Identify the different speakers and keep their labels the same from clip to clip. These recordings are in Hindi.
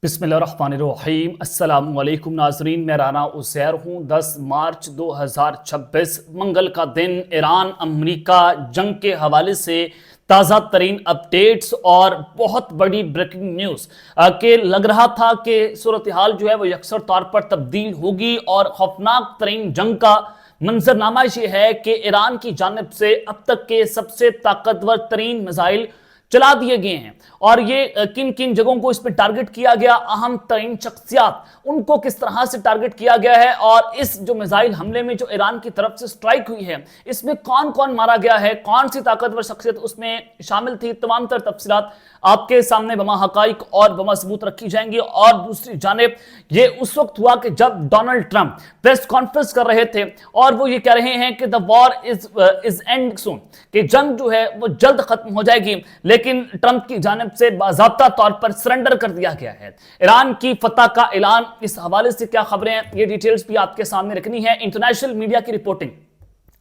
Speaker 1: बिस्मिल्लाहिर्रहमानिर्रहीम अस्सलामुअलैकुम नाज़रीन, मैं राना उज़ैर हूँ। 10 मार्च 2026 मंगल का दिन ईरान अमेरिका जंग के हवाले से ताज़ा तरीन अपडेट्स और बहुत बड़ी ब्रेकिंग न्यूज़ के लग रहा था कि सूरत हाल जो है वो यकसर तौर पर तब्दील होगी और खौफनाक तरीन जंग का मंजरनामा ये है कि ईरान की जानिब से अब तक के सबसे ताकतवर तरीन मिसाइल चला दिए गए हैं और ये किन किन जगहों को इस पर टारगेट किया गया, अहम तरीन शख्सियात उनको किस तरह से टारगेट किया गया है और इस जो मिसाइल हमले में जो ईरान की तरफ से स्ट्राइक हुई है इसमें कौन कौन मारा गया है, कौन सी ताकतवर शख्सियत उसमें शामिल थी, तमाम तर तफसीलात आपके सामने बमा हकाइक और बमा सबूत रखी जाएंगी। और दूसरी जानिब ये उस वक्त हुआ कि जब डोनाल्ड ट्रंप प्रेस कॉन्फ्रेंस कर रहे थे और वो ये कह रहे हैं कि the war is and soon, कि जंग जो है वो जल्द खत्म हो जाएगी, लेकिन ट्रंप की जानिब से बाज़ाब्ता तौर पर सरेंडर कर दिया गया है। ईरान की फतह का ऐलान, इस हवाले से क्या खबरें हैं ये डिटेल्स भी आपके सामने रखनी है। इंटरनेशनल मीडिया की reporting,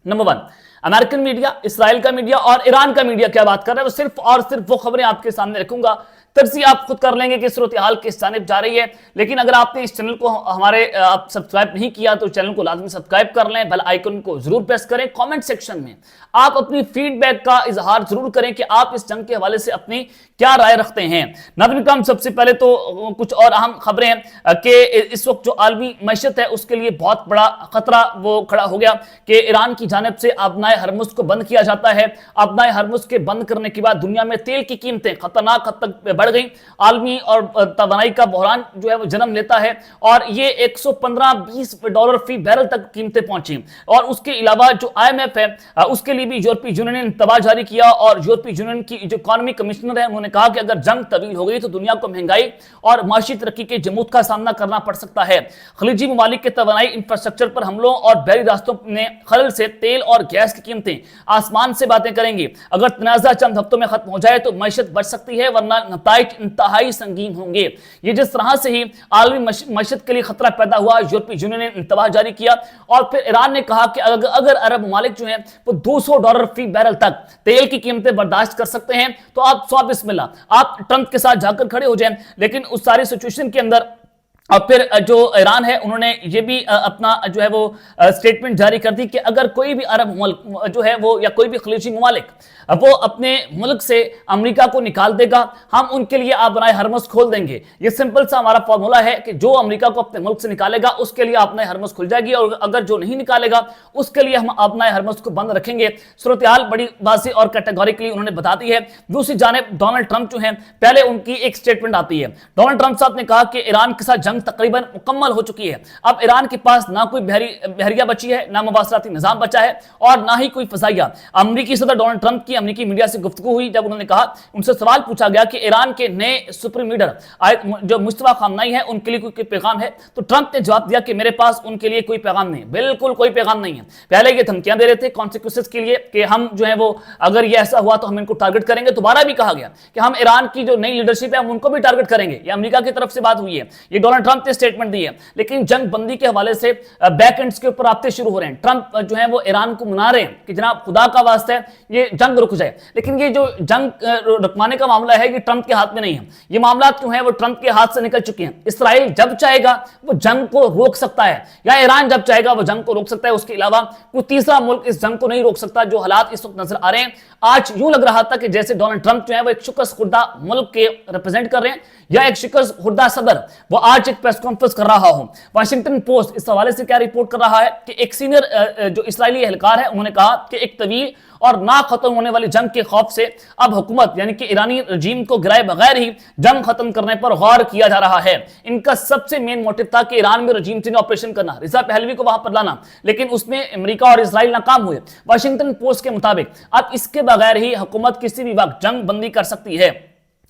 Speaker 1: number 1 American media, Israel का मीडिया और ईरान का मीडिया क्या बात कर रहा है, वो सिर्फ और सिर्फ वो खबरें आपके सामने रखूंगा। तर्सी आप खुद कर लेंगे कि सूरत हाल किस जानिब जा रही है। लेकिन अगर आपने इस चैनल को हमारे आप सब्सक्राइब नहीं किया तो चैनल को लाजमी सब्सक्राइब कर लें, बेल आइकन को जरूर प्रेस करें। कमेंट सेक्शन में आप अपनी फीडबैक का इजहार जरूर करें कि आप इस जंग के हवाले से अपनी क्या राय रखते हैं। नाज़रीन इकराम, सबसे पहले तो कुछ और अहम खबरें हैं कि इस वक्त जो आलमी मैशत है उसके लिए बहुत बड़ा खतरा वो खड़ा हो गया कि ईरान की जानिब से आबनाए हरमुज को बंद किया जाता है। आबनाए हरमुज के बंद करने के बाद दुनिया में तेल की कीमतें खतरनाक हद तक बढ़ गई, आलमी और तवानाई का बहरान जो है वो जन्म लेता है और ये 115-20 डॉलर फी बैरल तक कीमतें पहुंची। और उसके अलावा जो IMF है उसके लिए भी यूरोपीय यूनियन ने तबाह जारी किया और यूरोपीय यूनियन की जो इकोनॉमी कमिश्नर है उन्होंने कहा कि अगर जंग तवील हो गई तो दुनिया को महंगाई और माशी तरक्की के जमूत का सामना करना पड़ सकता है। खलीजी ममालिक के तवानाई इंफ्रास्ट्रक्चर पर हमलों और बहरी रास्तों में खलल से तेल और गैस की कीमतें आसमान से बातें करेंगी। अगर तनाज़ा चंद हफ्तों में खत्म हो जाए तो मैशत बढ़ सकती है, वरना नताइज इंतहाई संगीन होंगे। ये जिस तरह से ही आलमी मैशत के लिए खतरा पैदा हुआ, यूरोपीय यूनियन ने इंतबाह जारी किया और फिर ईरान ने कहा कि अगर अरब ममालिक जो हैं वो $200 फी बैरल तक तेल की कीमतें बर्दाश्त कर सकते हैं तो आप बिस्मिल्लाह आप ट्रंप के साथ जाकर खड़े हो जाएं। लेकिन उस सारी सिचुएशन के अंदर और फिर जो ईरान है उन्होंने ये भी अपना जो है वो स्टेटमेंट जारी कर दी कि अगर कोई भी अरब मुल्क जो है वो या कोई भी खलीजी ममालिक वो अपने मुल्क से अमेरिका को निकाल देगा, हम उनके लिए आबनाए हरमुज खोल देंगे। ये सिंपल सा हमारा फॉर्मूला है कि जो अमेरिका को अपने मुल्क से निकालेगा उसके लिए आबनाए हरमुज खुल जाएगी और अगर जो नहीं निकालेगा उसके लिए हम आबनाए हरमुज को बंद रखेंगे। सूरत हाल बड़ी वाज़ेह और कैटेगोरिकली उन्होंने बता दी है। दूसरी जानिब डोनाल्ड ट्रंप जो है, पहले उनकी एक स्टेटमेंट आती है। डोनाल्ड ट्रंप साहब ने कहा कि ईरान के साथ जंग तकरीबन मुकम्मल हो चुकी है। अब ईरान के पास ना कोई बहरिया बची है, ना मुबासराती निजाम बचा है और ना ही कोई फजाइया। अमेरिकी सदर डोनाल्ड ट्रंप की अमेरिकी मीडिया से गुफ्तगू हुई जब उन्होंने कहा, उनसे सवाल पूछा गया कि ईरान के नए सुप्रीम लीडर जो मुस्तफा खामनाई है उनके लिए कोई पैगाम है, तो ट्रंप ने जवाब दिया कि मेरे पास उनके लिए कोई पैगाम नहीं, बिल्कुल कोई पैगाम नहीं है। पहले ये धमकियां दे रहे थे कॉन्सिक्वेंसेस के लिए कि हम जो है वो अगर ये ऐसा हुआ तो हम इनको टारगेट करेंगे। दोबारा भी कहा गया कि हम ईरान की जो नई लीडरशिप है हम उनको भी टारगेट करेंगे। ये अमेरिका की तरफ से बात हुई है, ये डोनाल्ड ट्रंप ने स्टेटमेंट दी है। लेकिन जंग बंदी के हवाले से बैक एंड्स के ऊपर आपते शुरू हो रहे हैं। ट्रंप जो है वो ईरान को मना रहे हैं कि जनाब खुदा का वास्ता है ये जंग रुक जाए। लेकिन ये जो जंग रुकवाने का मामला है ये ट्रंप के हाथ में नहीं है, ये मामला जो है वो ट्रंप के हाथ से निकल चुके हैं। इसराइल जब चाहेगा वो जंग को रोक सकता है या ईरान जब चाहेगा वो जंग को रोक सकता है। उसके अलावा कोई तीसरा मुल्क इस जंग को नहीं रोक सकता। जो हालात इस वक्त नजर आ रहे हैं, आज यूं लग रहा था कि जैसे डोनाल्ड ट्रंप जो है वो एक शिकस्त खुर्दा मुल्क के रिप्रेजेंट कर रहे हैं या एक शिकस्त खुर्दा सदर वो आज एक प्रेस कॉन्फ्रेंस कर रहा हो। वाशिंगटन पोस्ट इस हवाले से क्या रिपोर्ट कर रहा है कि एक सीनियर जो इसराइली एहलकार है उन्होंने कहा कि एक तवील और ना खत्म होने वाली जंग के खौफ से अब हुकूमत यानी कि ईरानी रजीम को गिराए बगैर ही जंग खत्म करने पर गौर किया जा रहा है। इनका सबसे मेन मोटिव था कि ईरान में रजीम चेंज ऑपरेशन करना, रिजा पहलवी को वहां पर लाना, लेकिन उसमें अमेरिका और इजराइल नाकाम हुए। वाशिंगटन पोस्ट के मुताबिक अब इसके बगैर ही हुकूमत किसी भी वक्त जंग बंदी कर सकती है।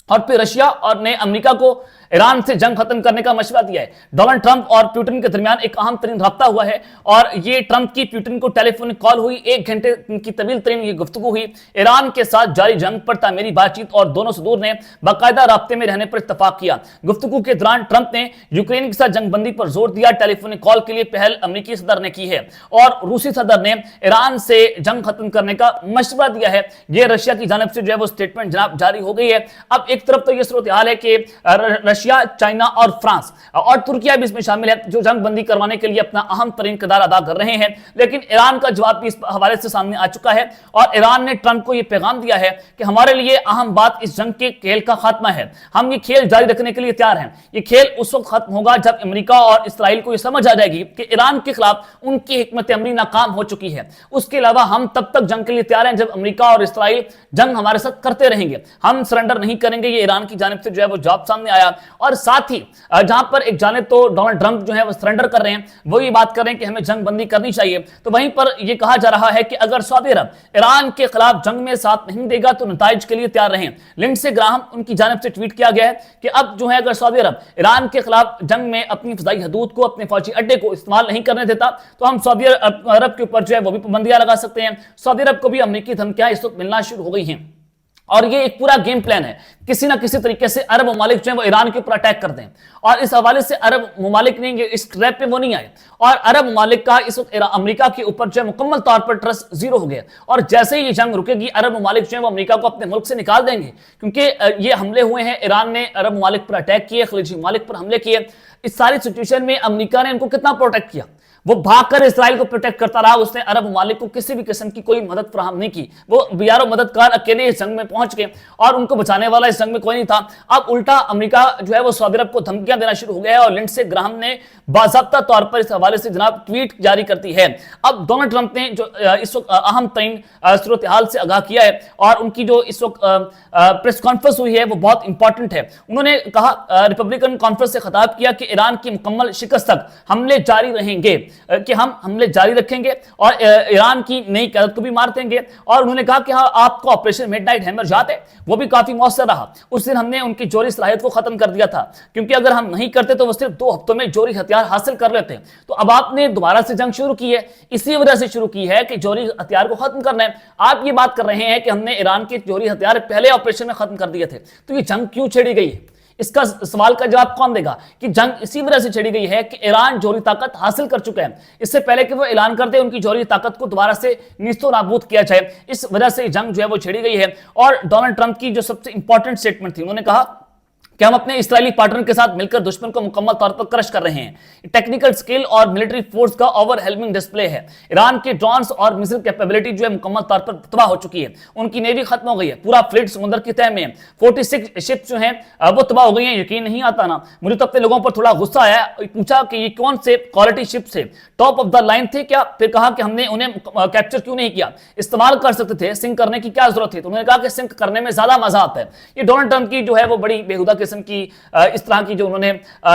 Speaker 1: और फिर रशिया और ने अमेरिका को ईरान से जंग खत्म करने का मशवरा दिया है। डोनाल्ड ट्रंप और पुतिन के दरमियान एक अहम तरीन राब्ता हुआ है और ये ट्रंप की पुतिन को टेलीफोनिक कॉल हुई, 1 घंटे की तवील तरीन ये गुफ्तगू हुई। ईरान के साथ जारी जंग पर तामीरी बातचीत और दोनों सदूर ने बाकायदा राब्ते में रहने पर इत्तफाक किया। गुफ्तगू के दौरान ट्रंप ने यूक्रेन के साथ जंगबंदी पर जोर दिया। टेलीफोनिक कॉल के लिए पहल अमेरिकी सदर ने की है और रूसी सदर ने ईरान से जंग खत्म करने का मशवरा दिया है। यह रशिया की जानिब से जो है वो स्टेटमेंट जनाब जारी हो गई है। अब एक तरफ तो यह सूरत हाल है कि रशिया, चाइना और फ्रांस और तुर्किया भी इसमें शामिल है जो जंग बंदी करवाने के लिए अपना अहम तरीन किरदार अदा कर रहे हैं, लेकिन ईरान का जवाब भी इस हवाले से सामने आ चुका है और ईरान ने ट्रंप को यह पैगाम दिया है कि हमारे लिए अहम बात इस जंग के खेल का खात्मा है, हम ये खेल जारी रखने के लिए तैयार हैं। ये खेल उस वक्त खत्म होगा जब अमेरिका और इसराइल को यह समझ आ जाएगी कि ईरान के खिलाफ उनकी हिकमत अमली नाकाम हो चुकी है। उसके अलावा हम तब तक जंग के लिए तैयार हैं जब अमेरिका और इसराइल जंग हमारे साथ करते रहेंगे, हम सरेंडर नहीं करेंगे। ये ईरान की जानिब से जो है वो जवाब सामने आया। और साथ ही जहां पर एक जानिब तो डोनाल्ड ट्रंप जो है वो सरेंडर कर रहे हैं, वो ये बात कर रहे हैं कि हमें जंग बंदी करनी चाहिए, तो वहीं पर यह कहा जा रहा है कि अगर सऊदी अरब ईरान के खिलाफ जंग में साथ नहीं देगा तो नताइज के लिए तैयार रहें। लिंडसे ग्राहम उनकी जानिब से ट्वीट किया गया है कि अब जो है अगर सऊदी अरब ईरान के खिलाफ जंग में अपनी फजाई हदूद को, अपने फौजी अड्डे को इस्तेमाल नहीं करने देता तो हम सऊदी अरब के ऊपर जो है वो भी पाबंदियां लगा सकते हैं। सऊदी अरब को भी अमेरिकी धमकियां इस वक्त मिलना शुरू हो गई हैं और ये एक पूरा गेम प्लान है, किसी ना किसी तरीके से अरब ममालिक जो है वो ईरान के ऊपर अटैक कर दें। और इस हवाले से अरब ममालिक ने इस ट्रैप पे वो नहीं आए और अरब ममालिक का इस वक्त अमेरिका के ऊपर जो है मुकम्मल तौर पर ट्रस्ट जीरो हो गया और जैसे ही ये जंग रुकेगी अरब ममालिक जो है वो अमेरिका को अपने मुल्क से निकाल देंगे, क्योंकि ये हमले हुए हैं, ईरान ने अरब ममालिक पर अटैक किए, खलीजी ममालिक पर हमले किए। इस सारी सिचुएशन में अमेरिका ने उनको कितना प्रोटेक्ट किया, वो भागकर इसराइल को प्रोटेक्ट करता रहा, उसने अरब ममालिक को किसी भी किस्म की कोई मदद फराहम नहीं की। वो बियारो मददगार अकेले इस जंग में पहुंच गए और उनको बचाने वाला इस जंग में कोई नहीं था। अब उल्टा अमेरिका जो है वो सऊदी अरब को धमकियां देना शुरू हो गया है और लिंडसे ग्राहम ने बाज़ाब्ता तौर पर इस हवाले से जनाब ट्वीट जारी करती है। अब डोनाल्ड ट्रंप ने जो इस वक्त अहम तरीन सूरत हाल से आगाह किया है और उनकी जो इस वक्त प्रेस कॉन्फ्रेंस हुई है वो बहुत इंपॉर्टेंट है। उन्होंने कहा, रिपब्लिकन कॉन्फ्रेंस से खिताब किया कि ईरान की मुकम्मल शिकस्त तक हमले जारी रहेंगे, कि हम हमले जारी रखेंगे और ईरान की नई क़यादत को भी मार देंगे। और उन्होंने कहा कि हाँ, आपका ऑपरेशन मिडनाइट हैमर याद है, वो भी काफी मौसर रहा। उस दिन हमने उनकी जोरी सलाहियत को खत्म कर दिया था, क्योंकि अगर हम नहीं करते तो वो सिर्फ 2 हफ्तों में जोरी हथियार हासिल कर लेते। तो अब आपने दोबारा से जंग शुरू की है, इसी वजह से शुरू की है कि जोरी हथियार को खत्म करना है। आप ये बात कर रहे हैं कि हमने ईरान के जोरी हथियार पहले ऑपरेशन में खत्म कर दिए थे, तो ये जंग क्यों छेड़ी गई है? इसका सवाल का जवाब कौन देगा कि जंग इसी वजह से छेड़ी गई है कि ईरान जोहरी ताकत हासिल कर चुका है। इससे पहले कि वो ऐलान कर दे उनकी जोहरी ताकत को दोबारा से निस्तो नाबूद किया जाए, इस वजह से जंग जो है वो छेड़ी गई है। और डोनाल्ड ट्रंप की जो सबसे इंपॉर्टेंट स्टेटमेंट थी, उन्होंने कहा कि हम अपने इस्राएली पार्टनर के साथ मिलकर दुश्मन को मुकम्मल तौर पर क्रश कर रहे हैं। टेक्निकल स्किल और मिलिट्री फोर्स का ओवरवेलमिंग डिस्प्ले है। ईरान के ड्रोन्स और मिसाइल कैपेबिलिटी जो है मुकम्मल तौर पर तबाह हो चुकी है, उनकी नेवी खत्म हो गई है, पूरा फ्लीट समुद्र की तह में है। 46 शिप जो हैं वो तबाह हो गई हैं। यकीन नहीं आता ना, मुझे तो अपने लोगों पर थोड़ा गुस्सा आया, पूछा कि ये कौन से क्वालिटी शिप से टॉप ऑफ द लाइन थे क्या? फिर कहा कि हमने उन्हें कैप्चर क्यों नहीं किया, इस्तेमाल कर सकते थे, सिंक करने की क्या जरूरत थी? तो उन्होंने कहा कि सिंक करने में ज्यादा मजा आता है। ये डोनाल्ड ट्रंप की जो है वो बड़ी बेहुदा किस्म की इस तरह की जो उन्होंने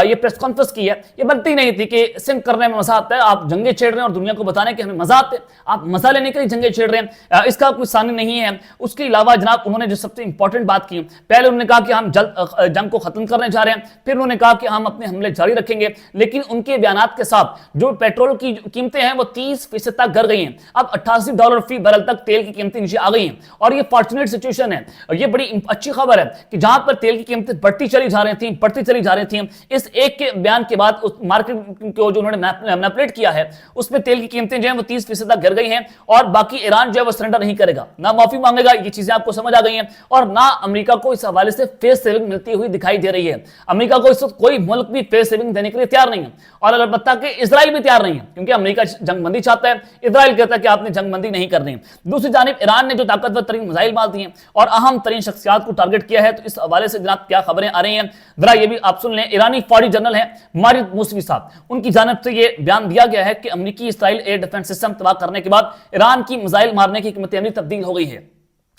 Speaker 1: ये प्रेस कॉन्फ्रेंस की है, ये बनती नहीं थी कि सिंक करने में मजा आता है। आप जंगे छेड़ रहे हैं और दुनिया को बताने कि हमें मजा आते हैं, आप मजा लेने के लिए जंगे छेड़ रहे हैं, इसका कोई सानी नहीं है। उसके अलावा जनाब उन्होंने जो सबसे इंपॉर्टेंट बात की, पहले उन्होंने कहा कि हम जल्द जंग को खत्म करने जा रहे हैं, फिर उन्होंने कहा कि हम अपने हमले जारी रखेंगे। लेकिन उनके बयानात के साथ जो पेट्रोल की कीमतें हैं वो 30% तक गिर गई हैं। अब $88 फी बैरल तक तेल की कीमतें नीचे आ गई हैं और ये फॉर्चुनेट सिचुएशन है और ये बड़ी अच्छी खबर है कि जहां पर तेल की कीमतें बढ़ती चली जा रही थी, बढ़ती चली जा रही थी, इस एक के बयान के बाद उस मार्केट को जो उन्होंने मैनिपुलेट किया है उसमें तेल की कीमतें जो है वो 30% तक गिर गई हैं और बाकी ईरान जो है वो सरेंडर नहीं करेगा, ना माफी मांगेगा। ये चीजें आपको समझ आ गई हैं और ना अमेरिका को इस हवाले से फेस सेविंग मिलती हुई दिखाई दे रही है। अमेरिका को इस वक्त कोई मुल्क भी फेस सेविंग देने के लिए तैयार नहीं है और अलबत्ता कि इजराइल भी तैयार नहीं है, क्योंकि अमेरिका जंगबंदी चाहता है, इजराइल कहता है कि आपने जंगबंदी नहीं करनी है। दूसरी जानिब ईरान ने जो ताकतवर तरीन मिसाइल मार दिए और अहम तरीन शख्सियात को टारगेट किया है, तो इस हवाले से जनाब क्या खबरें आ रही हैं जरा ये भी आप सुन लें। ईरानी फौजी जनरल है मारिद मूसवी साहब, उनकी जानिब से यह बयान दिया गया है कि अमेरिकी इस्राइल एयर डिफेंस सिस्टम तबाह करने के बाद ईरान की मिसाइल मारने की हिकमत अमली तब्दील हो गई है।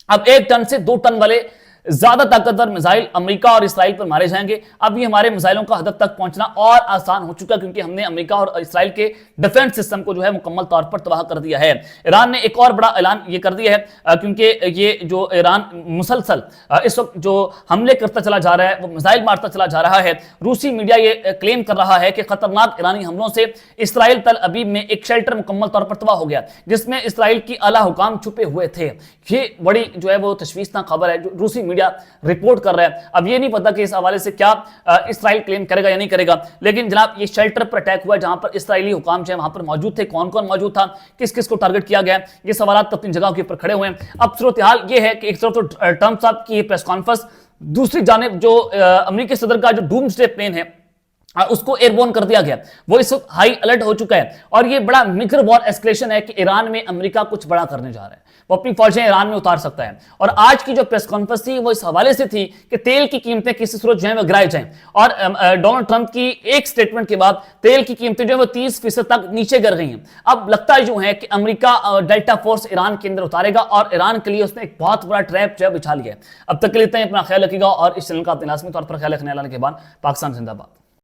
Speaker 1: अब 1 टन से 2 टन वाले ज्यादा ताकतवर मिसाइल अमेरिका और इस्राइल पर मारे जाएंगे। अब ये हमारे मिसाइलों का हदफ तक पहुंचना और आसान हो चुका, क्योंकि हमने अमेरिका और इस्राइल के डिफेंस सिस्टम को जो है मुकम्मल तौर पर तबाह कर दिया है। ईरान ने एक और बड़ा ऐलान ये कर दिया है, क्योंकि ये जो ईरान मुसलसल इस वक्त जो हमले करता चला जा रहा है, वो मिसाइल मारता चला जा रहा है। रूसी मीडिया ये क्लेम कर रहा है कि खतरनाक ईरानी हमलों से इस्राइल तल अबीब में एक शेल्टर मुकम्मल तौर पर तबाह हो गया, जिसमें इस्राइल की आला हुकाम छुपे हुए थे। ये बड़ी जो है वो तशवीशनाक खबर है जो रूसी मीडिया रिपोर्ट कर रहा है। अब ये नहीं पता कि इस हवाले से क्या इसराइल क्लेम करेगा या नहीं करेगा, लेकिन जनाब ये शेल्टर पर अटैक हुआ जहां पर इसराइली हुकाम जो है वहां पर मौजूद थे, कौन कौन मौजूद था, किस किस को टारगेट किया गया, ये सवाल अपनी जगह के ऊपर खड़े हुए हैं। अब सूरत हाल ये है कि एक तरफ तो ट्रंप साहब की प्रेस कॉन्फ्रेंस, दूसरी जानिब जो अमेरिकी सदर का जो डूम्सडे प्लेन है उसको एयरबोर्न कर दिया गया, वो इस वक्त हाई अलर्ट हो चुका है। और ये बड़ा मिक्र वॉर एस्केलेशन है कि ईरान में अमेरिका कुछ बड़ा करने जा रहा है, वो अपनी फौजें ईरान में उतार सकता है। और आज की जो प्रेस कॉन्फ्रेंस थी वो इस हवाले से थी कि तेल की कीमतें किसी सूरत जो है वो गिराई जाएं। और डोनाल्ड ट्रंप की एक स्टेटमेंट के बाद तेल की कीमतें जो है वो 30% तक नीचे गिर गई हैं। अब लगता यूं है कि अमेरिका डेल्टा फोर्स ईरान के अंदर उतारेगा और ईरान के लिए उसने एक बहुत बड़ा ट्रैप जो है बिछा लिया है। अब तक के लिए इतना ही, अपना ख्याल रखिएगा और इस चैनल का अपने लाजमी तौर पर ख्याल रखने के बाद पाकिस्तान जिंदाबाद।